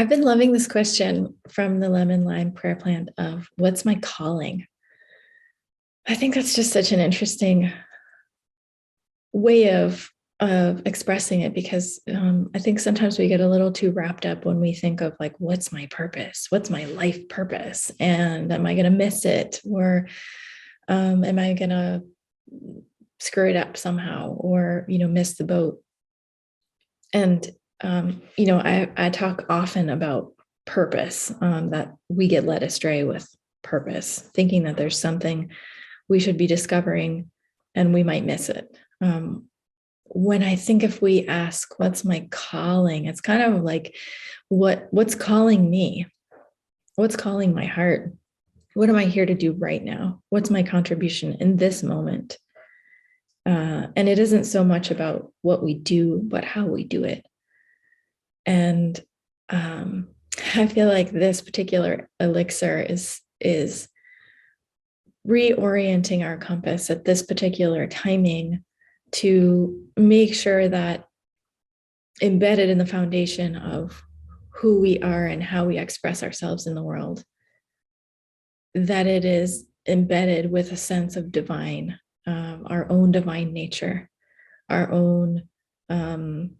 I've been loving this question from the lemon lime prayer plant of what's my calling? I think that's just such an interesting way of expressing it because I think sometimes we get a little too wrapped up when we think of like, what's my purpose? What's my life purpose? And am I going to miss it? Or am I going to screw it up somehow or, miss the boat? And, I talk often about purpose, that we get led astray with purpose, thinking that there's something we should be discovering and we might miss it. When I think if we ask, what's my calling? It's kind of like, what's calling me? What's calling my heart? What am I here to do right now? What's my contribution in this moment? And it isn't so much about what we do, but how we do it. And I feel like this particular elixir is reorienting our compass at this particular timing to make sure that embedded in the foundation of who we are and how we express ourselves in the world, that it is embedded with a sense of divine, our own divine nature, our own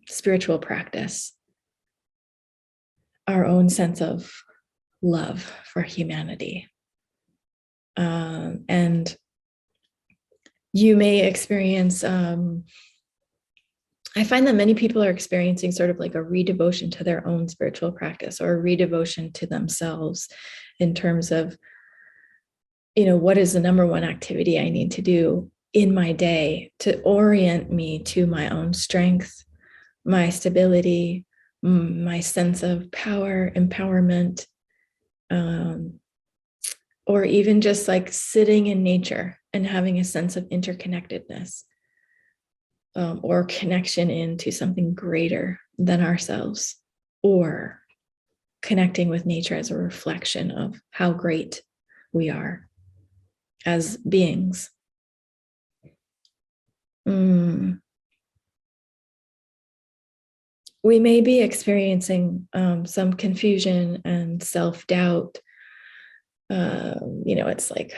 spiritual practice, our own sense of love for humanity. And you may experience, I find that many people are experiencing sort of like a redevotion to their own spiritual practice or a redevotion to themselves in terms of, what is the number one activity I need to do in my day to orient me to my own strength, my stability, my sense of power, empowerment, or even just like sitting in nature and having a sense of interconnectedness, or connection into something greater than ourselves, or connecting with nature as a reflection of how great we are as beings. We may be experiencing some confusion and self-doubt. It's like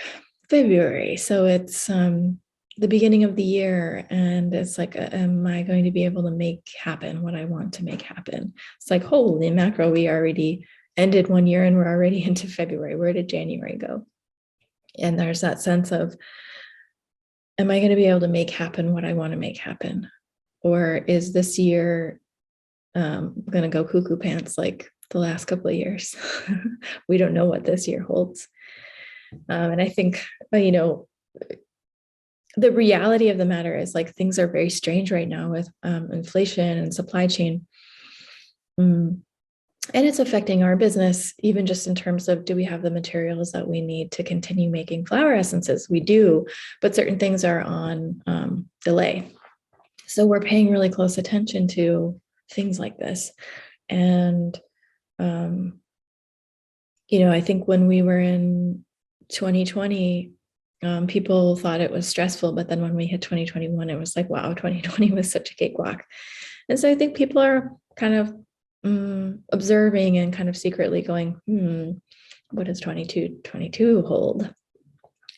February, so it's the beginning of the year, and it's like, am I going to be able to make happen what I want to make happen? It's like, holy mackerel, we already ended one year and we're already into February. Where did January go? And there's that sense of, am I going to be able to make happen what I want to make happen? Or is this year going to go cuckoo pants like the last couple of years? We don't know what this year holds. And I think, the reality of the matter is like things are very strange right now with inflation and supply chain. And it's affecting our business, even just in terms of, do we have the materials that we need to continue making flower essences? We do, but certain things are on delay. So we're paying really close attention to things like this. And, I think when we were in 2020, people thought it was stressful, but then when we hit 2021, it was like, wow, 2020 was such a cakewalk. And so I think people are kind of observing and kind of secretly going, what does 2022 hold?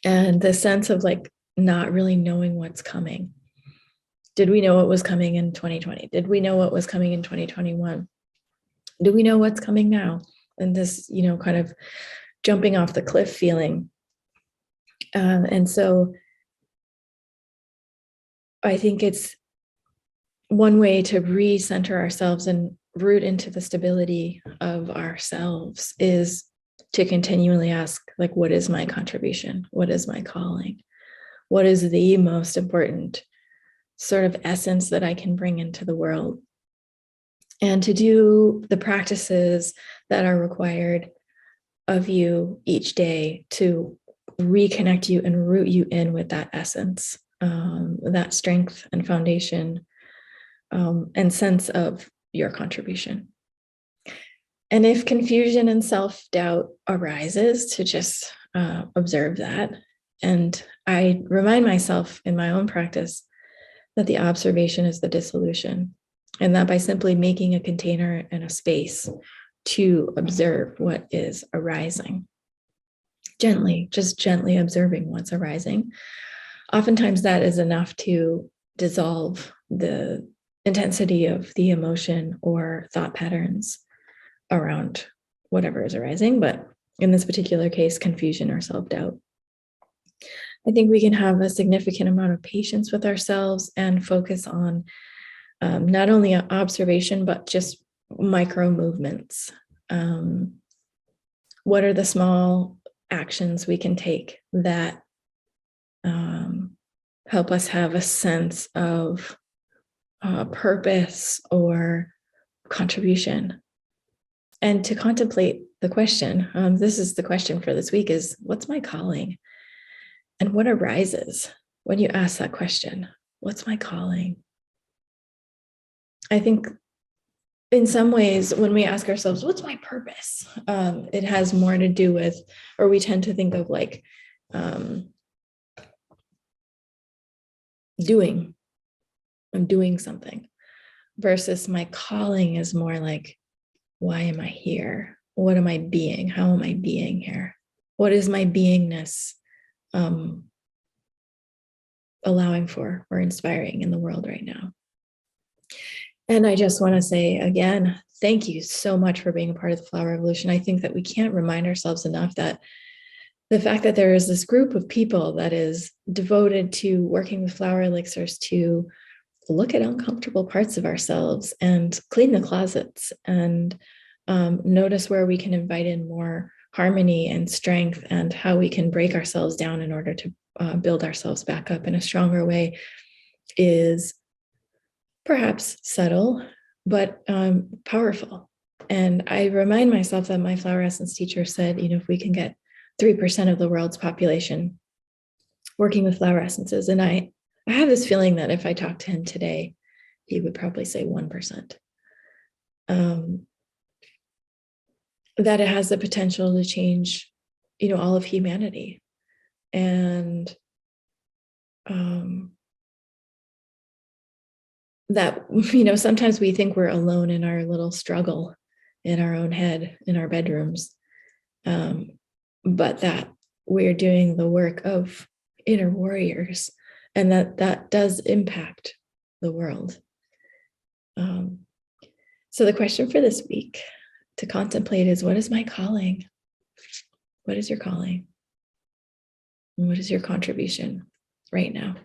And the sense of like not really knowing what's coming. Did we know what was coming in 2020? Did we know what was coming in 2021? Do we know what's coming now? And this, kind of jumping off the cliff feeling. And so I think it's one way to recenter ourselves and root into the stability of ourselves is to continually ask, like, what is my contribution? What is my calling? What is the most important sort of essence that I can bring into the world? And to do the practices that are required of you each day to reconnect you and root you in with that essence, that strength and foundation, and sense of your contribution. And if confusion and self-doubt arises, to just observe that. And I remind myself in my own practice that the observation is the dissolution, and that by simply making a container and a space to observe what is arising. Gently, just gently observing what's arising. Oftentimes that is enough to dissolve the intensity of the emotion or thought patterns around whatever is arising, but in this particular case, confusion or self-doubt. I think we can have a significant amount of patience with ourselves and focus on not only observation, but just micro movements. What are the small actions we can take that help us have a sense of purpose or contribution? And to contemplate the question, this is the question for this week, is what's my calling? And what arises when you ask that question? What's my calling? I think in some ways, when we ask ourselves, what's my purpose? It has more to do with, or we tend to think of like I'm doing something, versus my calling is more like, why am I here? What am I being? How am I being here? What is my beingness allowing for or inspiring in the world right now? And I just want to say again, thank you so much for being a part of the Flower Revolution. I think that we can't remind ourselves enough that the fact that there is this group of people that is devoted to working with flower elixirs to look at uncomfortable parts of ourselves and clean the closets and notice where we can invite in more harmony and strength, and how we can break ourselves down in order to build ourselves back up in a stronger way, is perhaps subtle, but powerful. And I remind myself that my flower essence teacher said, if we can get 3% of the world's population working with flower essences, and I have this feeling that if I talked to him today, he would probably say 1%. That it has the potential to change, all of humanity. And that, sometimes we think we're alone in our little struggle in our own head, in our bedrooms, but that we're doing the work of inner warriors, and that does impact the world. So the question for this week to contemplate is, what is my calling? What is your calling? And what is your contribution right now?